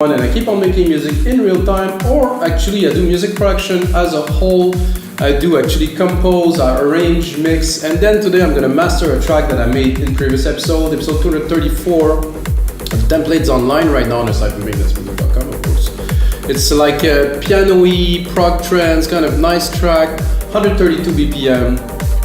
And I keep on making music in real time, or actually I do music production as a whole. I do actually compose, I arrange, mix, and then today I'm gonna master a track that I made in previous episode 234. The template's online right now on the site from magnetsmusic.com, of course. It's like a piano-y, prog trance, kind of nice track, 132 BPM.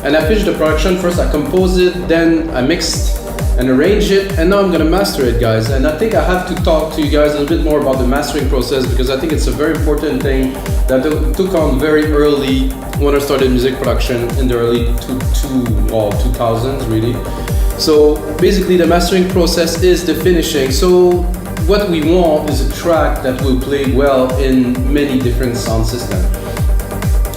And I finished the production. First I composed it, then I mixed and arrange it, and now I'm gonna master it, guys. And I think I have to talk to you guys a little bit more about the mastering process, because I think it's a very important thing that I took on very early when I started music production in the early 2000s, really. So basically the mastering process is the finishing. So what we want is a track that will play well in many different sound systems.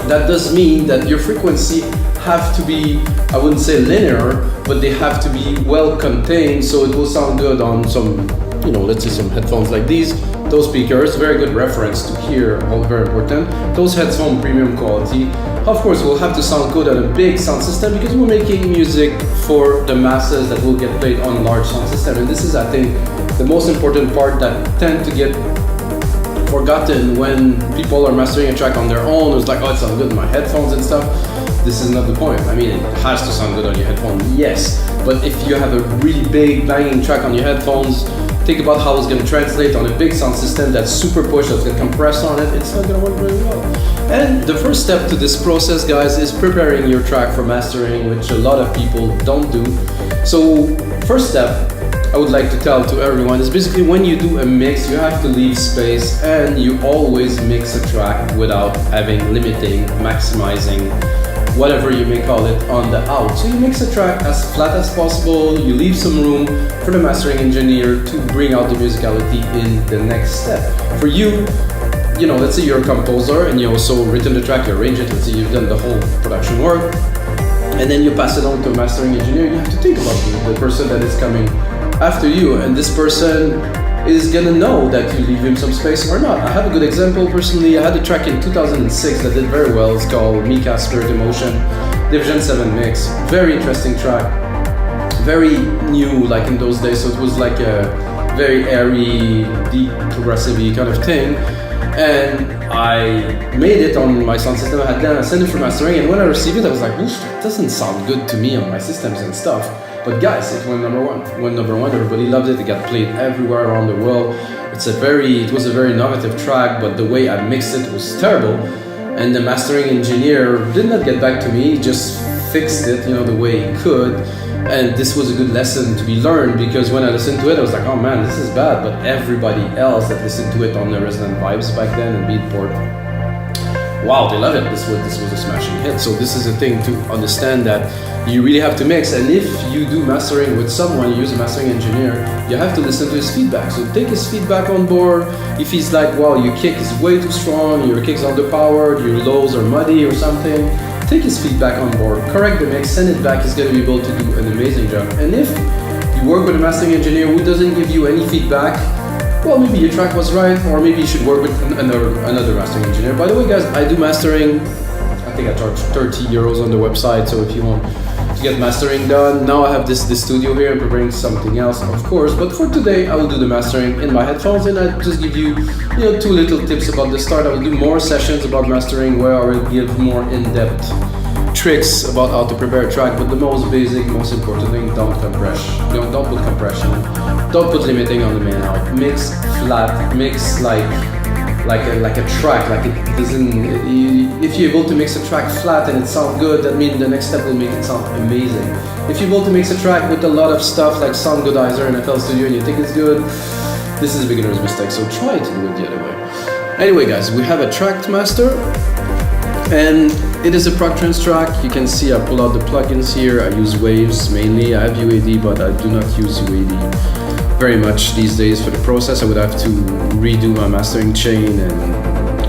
That does mean that your frequency have to be, I wouldn't say linear, but they have to be well contained, so it will sound good on some, let's say some headphones like these. Those speakers, very good reference to hear, all very important. Those headphones, premium quality. Of course, will have to sound good on a big sound system, because we're making music for the masses that will get played on a large sound system. And this is, I think, the most important part that tend to get forgotten when people are mastering a track on their own. It's like, oh, it sounds good in my headphones and stuff. This is not the point. I mean, it has to sound good on your headphones, yes. But if you have a really big banging track on your headphones, think about how it's going to translate on a big sound system that's super push, that's going to compress on it. It's not going to work very well. And the first step to this process, guys, is preparing your track for mastering, which a lot of people don't do. So first step I would like to tell to everyone is basically when you do a mix, you have to leave space, and you always mix a track without having limiting, maximizing, whatever you may call it, on the out. So you mix a track as flat as possible, you leave some room for the mastering engineer to bring out the musicality in the next step. For you, let's say you're a composer and you also written the track, you arrange it, let's say you've done the whole production work, and then you pass it on to a mastering engineer. You have to think about the person that is coming after you, and this person is gonna know that you leave him some space or not. I have a good example personally. I had a track in 2006 that did very well. It's called Mika Spirit Emotion, Division 7 mix. Very interesting track, very new like in those days, so it was like a very airy, deep, progressive kind of thing. And I made it on my sound system. I sent it for mastering, and when I received it I was like, oof, it doesn't sound good to me on my systems and stuff. But guys, it went number one. Everybody loved it. It got played everywhere around the world. It was a very innovative track, but the way I mixed it was terrible. And the mastering engineer did not get back to me. He just fixed it, the way he could. And this was a good lesson to be learned, because when I listened to it, I was like, oh man, this is bad. But everybody else that listened to it on the Resonant Vibes back then and Beatport, wow, they love it. This was a smashing hit. So this is a thing to understand, that you really have to mix. And if you do mastering with someone, you use a mastering engineer, you have to listen to his feedback. So take his feedback on board. If he's like, well, your kick is way too strong, your kick's underpowered, your lows are muddy or something, take his feedback on board, correct the mix, send it back. He's going to be able to do an amazing job. And if you work with a mastering engineer who doesn't give you any feedback, well, maybe your track was right, or maybe you should work with another mastering engineer. By the way, guys, I do mastering. I think I charge 30 euros on the website, so if you want to get mastering done. Now I have this studio here. I'm preparing something else, of course, but for today I will do the mastering in my headphones, and I'll just give you, two little tips about the start. I will do more sessions about mastering where I will give more in-depth tricks about how to prepare a track, but the most basic, most important thing, don't compress. Don't put compression. Don't put limiting on the main out. Mix flat. Mix like a track. Like it doesn't. If you're able to mix a track flat and it sounds good, that means the next step will make it sound amazing. If you're able to mix a track with a lot of stuff like Sound Goodizer in FL Studio and you think it's good, this is a beginner's mistake. So try to do it the other way. Anyway, guys, we have a track to master, and it is a prog trance track. You can see I pull out the plugins here. I use Waves mainly. I have UAD, but I do not use UAD very much these days for the process. I would have to redo my mastering chain, and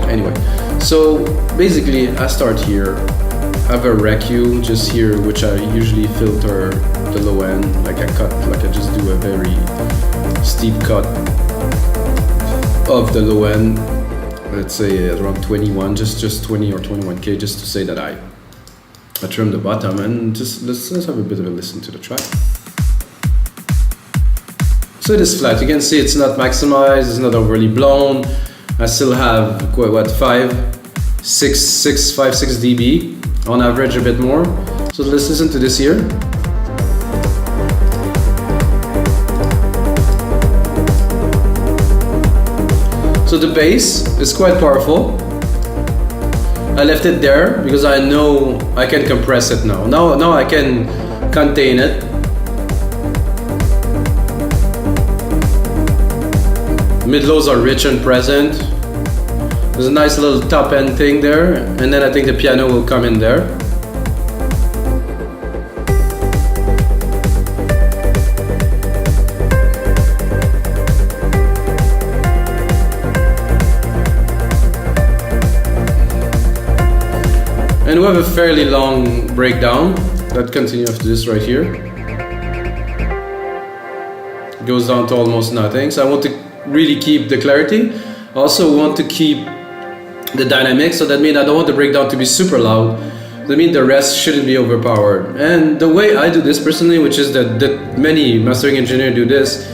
anyway. So basically I start here. I have a REQ just here, which I usually filter the low end. Like I just do a very steep cut of the low end. Let's say around 21, just 20 or 21K, just to say that I trim the bottom, and just let's have a bit of a listen to the track. So it is flat. You can see it's not maximized, it's not overly blown. I still have what 5, 6 dB on average, a bit more. So let's listen to this here. So the bass is quite powerful. I left it there because I know I can compress it now. Now I can contain it. Mid-lows are rich and present. There's a nice little top end thing there, and then I think the piano will come in there. And we have a fairly long breakdown that continues after this right here. It goes down to almost nothing. So I want to really keep the clarity. I also want to keep the dynamics, so that means I don't want the breakdown to be super loud. That means the rest shouldn't be overpowered. And the way I do this personally, which is that many mastering engineers do this,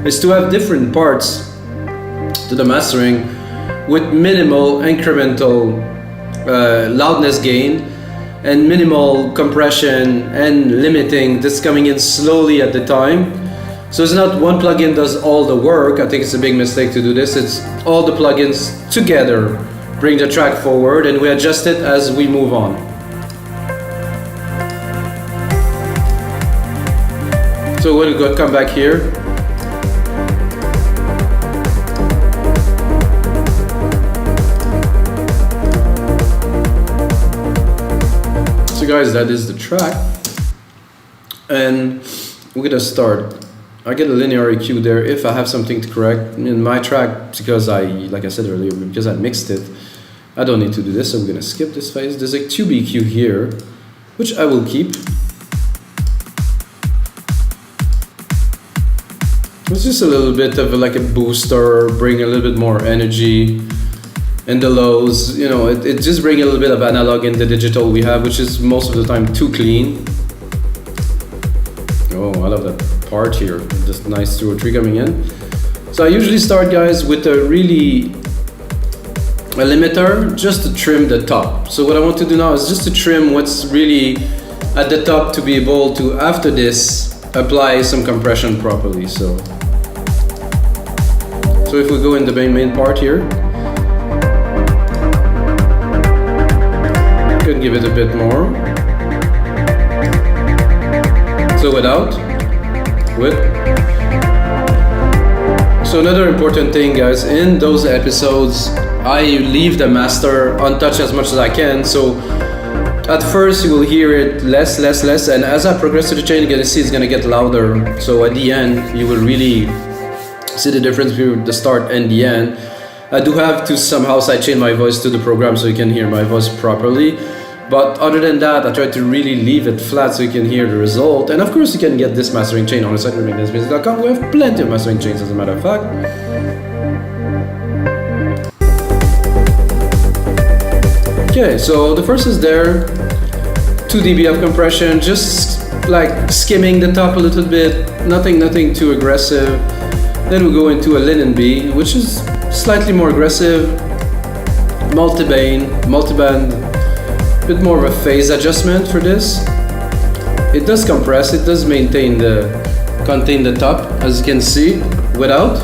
is to have different parts to the mastering with minimal incremental loudness gain and minimal compression and limiting that's coming in slowly at the time. So it's not one plugin does all the work. I think it's a big mistake to do this. It's all the plugins together bring the track forward, and we adjust it as we move on. So we'll come back here. So guys, that is the track, and we're gonna start. I get a linear EQ there if I have something to correct in my track, because like I said earlier, because I mixed it, I don't need to do this, so I'm gonna skip this phase. There's a tube EQ here, which I will keep. It's just a little bit of like a booster, bring a little bit more energy. And the lows, you know, it just brings a little bit of analog in the digital we have, which is most of the time too clean. Oh, I love that part here, just nice 2 or 3 coming in. So I usually start, guys, with a limiter just to trim the top. So what I want to do now is just to trim what's really at the top to be able to, after this, apply some compression properly. So if we go in the main part here, could give it a bit more. So with. So another important thing, guys, in those episodes, I leave the master untouched as much as I can. So at first you will hear it less, and as I progress to the chain, you're gonna see it's gonna get louder. So at the end, you will really see the difference between the start and the end. I do have to somehow sidechain my voice to the program so you can hear my voice properly. But other than that, I try to really leave it flat so you can hear the result. And of course, you can get this mastering chain on the site, replica.com. We have plenty of mastering chains, as a matter of fact. Okay, so the first is there. 2 dB of compression, just like skimming the top a little bit. Nothing too aggressive. Then we go into a LinMb, which is slightly more aggressive. Multiband. Bit more of a phase adjustment for this. It does compress, it does contain the top, as you can see, without.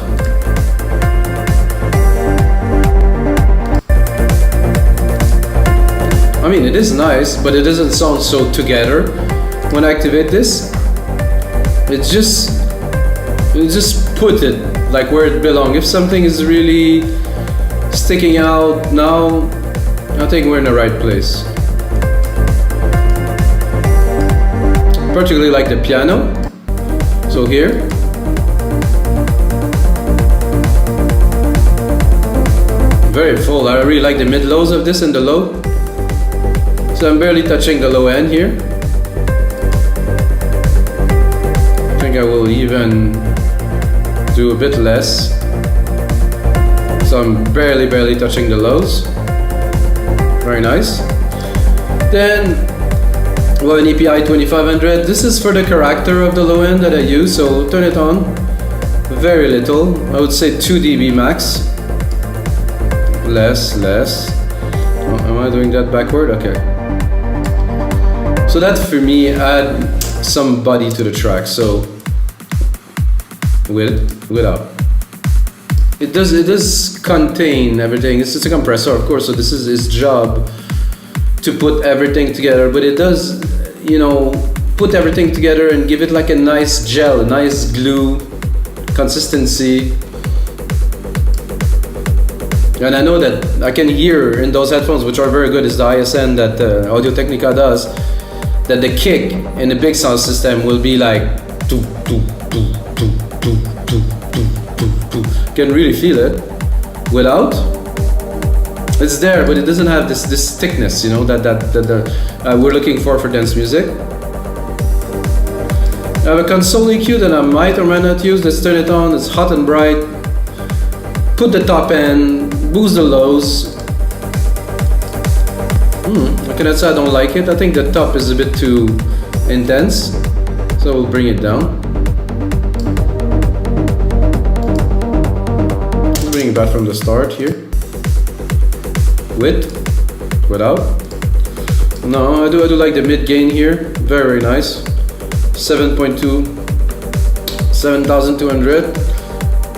I mean, it is nice, but it doesn't sound so together. When I activate this, it just put it like where it belongs. If something is really sticking out now, I think we're in the right place. Particularly like the piano. So here. Very full. I really like the mid-lows of this and the low. So I'm barely touching the low end here. I think I will even do a bit less. So I'm barely touching the lows. Very nice. Then We have an API 2500. This is for the character of the low end that I use, so turn it on. Very little. I would say 2 dB max. Less. Oh, am I doing that backward? Okay. So that for me add some body to the track. So without. It does contain everything. It's just a compressor, of course, so this is its job to put everything together, but it does, you know, put everything together and give it like a nice gel, a nice glue consistency. And I know that I can hear in those headphones, which are very good, is the ISN that Audio Technica does, that the kick in the big sound system will be like doo, doo, doo, doo, doo, doo, doo, doo, doo. You can really feel it. Without, it's there, but it doesn't have this thickness, you know, that we're looking for dense music. I have a console EQ that I might or might not use. Let's turn it on. It's hot and bright. Put the top end, boost the lows. I cannot say I don't like it. I think the top is a bit too intense, so we'll bring it down. Bring it back from the start here. Without. No, I do like the mid gain here. Very nice. 7.2, 7,200.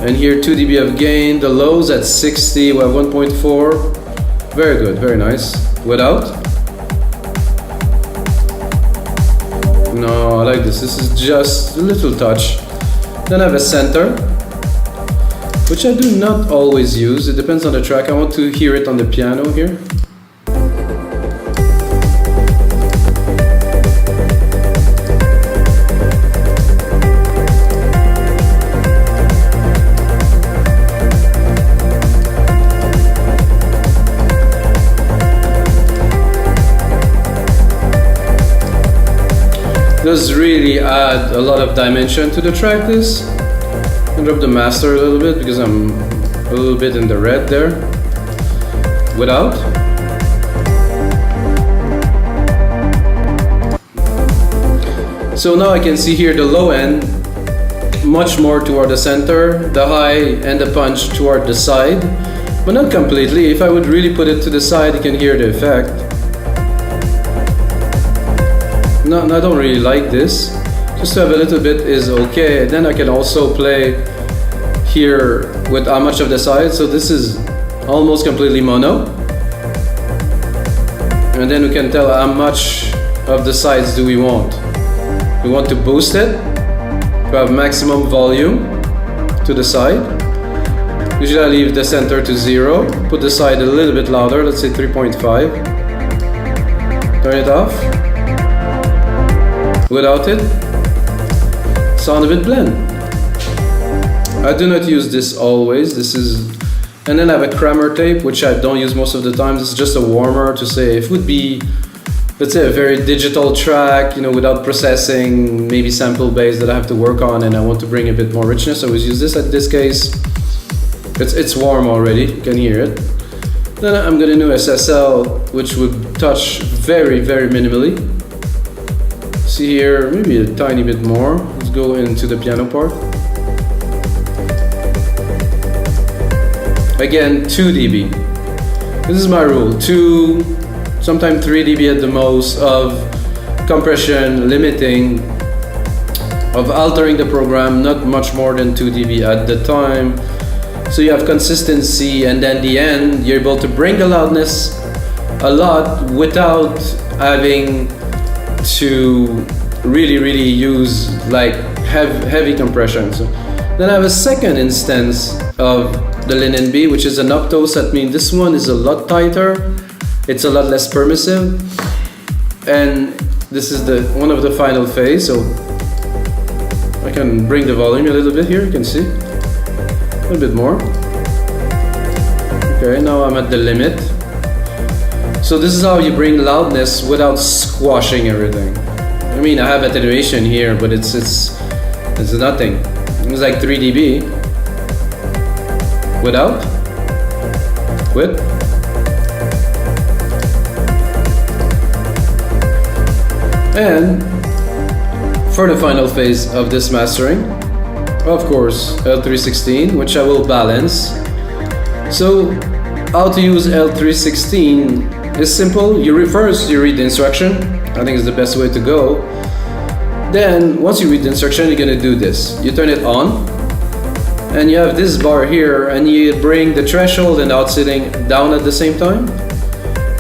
And here 2 dB of gain. The lows at 60, we have 1.4. Very good, very nice. Without. No, I like this. This is just a little touch. Then I have a center, which I do not always use. It depends on the track. I want to hear it on the piano here. Does really add a lot of dimension to the track. This. I'll drop the master a little bit because I'm a little bit in the red there. Without. So now I can see here the low end much more toward the center, the high and the punch toward the side, but not completely. If I would really put it to the side, you can hear the effect. No, I don't really like this. Just to have a little bit is okay. Then I can also play here with how much of the side. So this is almost completely mono. And then we can tell how much of the sides do we want. We want to boost it to have maximum volume to the side. Usually I leave the center to 0. Put the side a little bit louder, let's say 3.5. Turn it off. Without it, sound a bit bland. I do not use this always. This is, and then I have a Kramer tape, which I don't use most of the time. This is just a warmer to say if it would be, let's say, a very digital track, you know, without processing, maybe sample based that I have to work on, and I want to bring a bit more richness. I always use this. At this case, it's warm already. You can hear it. Then I'm gonna do SSL, which would touch very, very minimally. See here, maybe a tiny bit more. Let's go into the piano part. Again, 2 dB. This is my rule. 2, sometimes 3 dB at the most of compression, limiting, of altering the program, not much more than 2 dB at the time. So you have consistency, and then the end, you're able to bring the loudness a lot without having to really use like heavy compression. So then I have a second instance of the LinMb, which is an opto. So that means this one is a lot tighter, it's a lot less permissive, and this is the one of the final phase. So I can bring the volume a little bit here, you can see a little bit more. Okay, now I'm at the limit. So this is how you bring loudness without squashing everything. I mean, I have attenuation here, but it's nothing. It's like 3 dB. Without. With. And for the final phase of this mastering, of course, L316, which I will balance. So how to use L316 is simple. First you read the instruction. I think it's the best way to go. Then once you read the instruction, you're gonna do this. You turn it on, and you have this bar here, and you bring the threshold and outsetting down at the same time.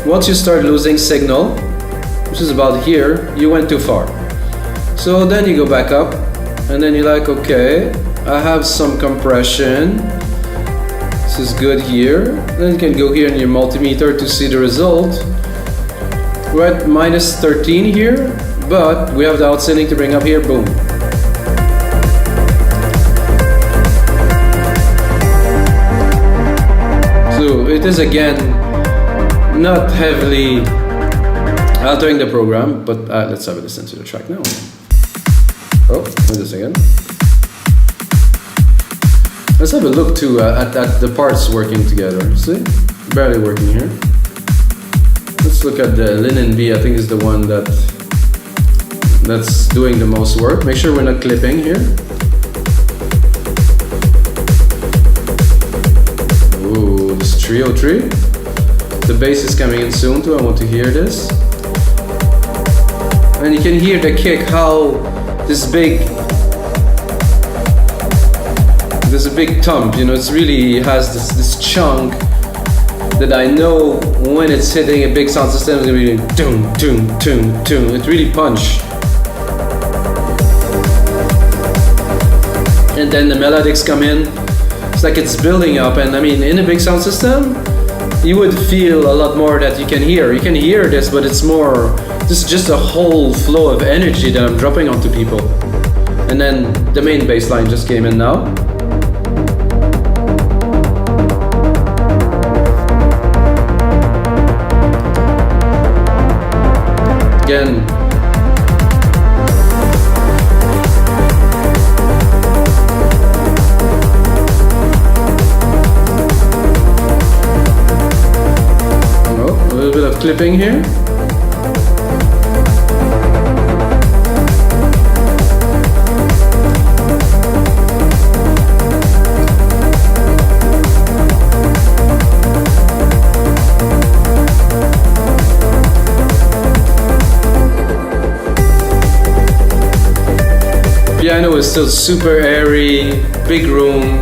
Once you start losing signal, which is about here, you went too far. So then you go back up, and then you're like, okay, I have some compression. This is good here. Then you can go here in your multimeter to see the result. We're at minus 13 here, but we have the outsetting to bring up here, boom. So it is again not heavily altering the program, but let's have a listen to the track now. Oh, wait a second. Let's have a look too at the parts working together. See? Barely working here. Let's look at the LinMb. I think is the one that's doing the most work. Make sure we're not clipping here. Ooh, this 303. The bass is coming in soon too. I want to hear this. And you can hear the kick, how this big thump, you know, it's really has this chunk that I know when it's hitting a big sound system, it's gonna be doom, doom, doom, doom. It really punch. And then the melodics come in. It's like it's building up, and I mean, in a big sound system, you would feel a lot more that you can hear. You can hear this, but it's more, this is just a whole flow of energy that I'm dropping onto people. And then the main bass line just came in now. Again, oh, a little bit of clipping here. Piano is still super airy, big room.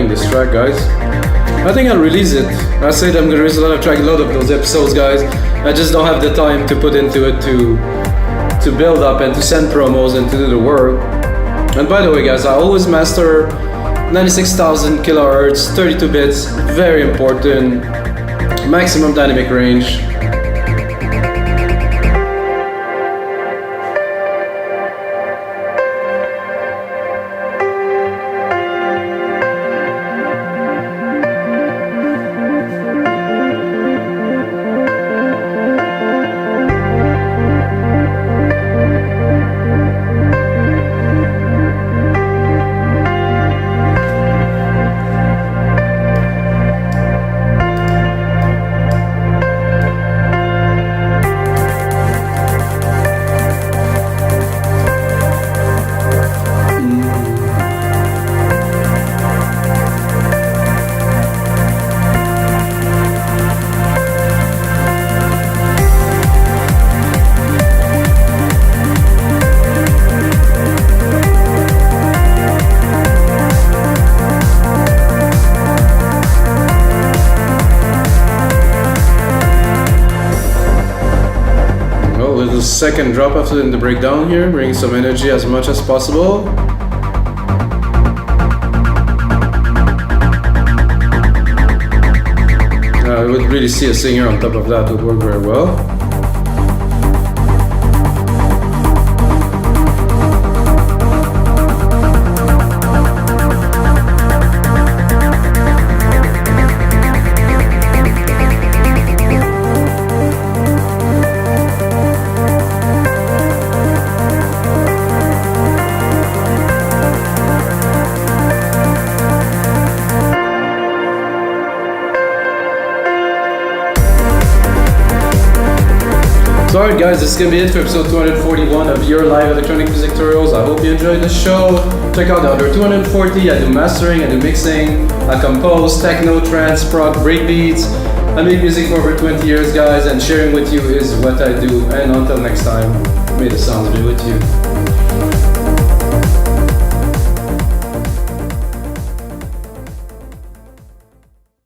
This track, guys. I think I'll release it. I said I'm gonna release a lot of those episodes, guys. I just don't have the time to put into it to build up and to send promos and to do the work. And by the way, guys, I always master 96,000 kilohertz, 32 bits, very important, maximum dynamic range. Second drop after in the breakdown here, bring some energy as much as possible. I would really see a singer on top of that, would work very well. Alright guys, this is gonna be it for episode 241 of your live electronic music tutorials. I hope you enjoyed the show. Check out the other 240. I do mastering, I do mixing, I compose techno, trance, prog, breakbeats. I make music for over 20 years guys, and sharing with you is what I do. And until next time, may the sounds be with you.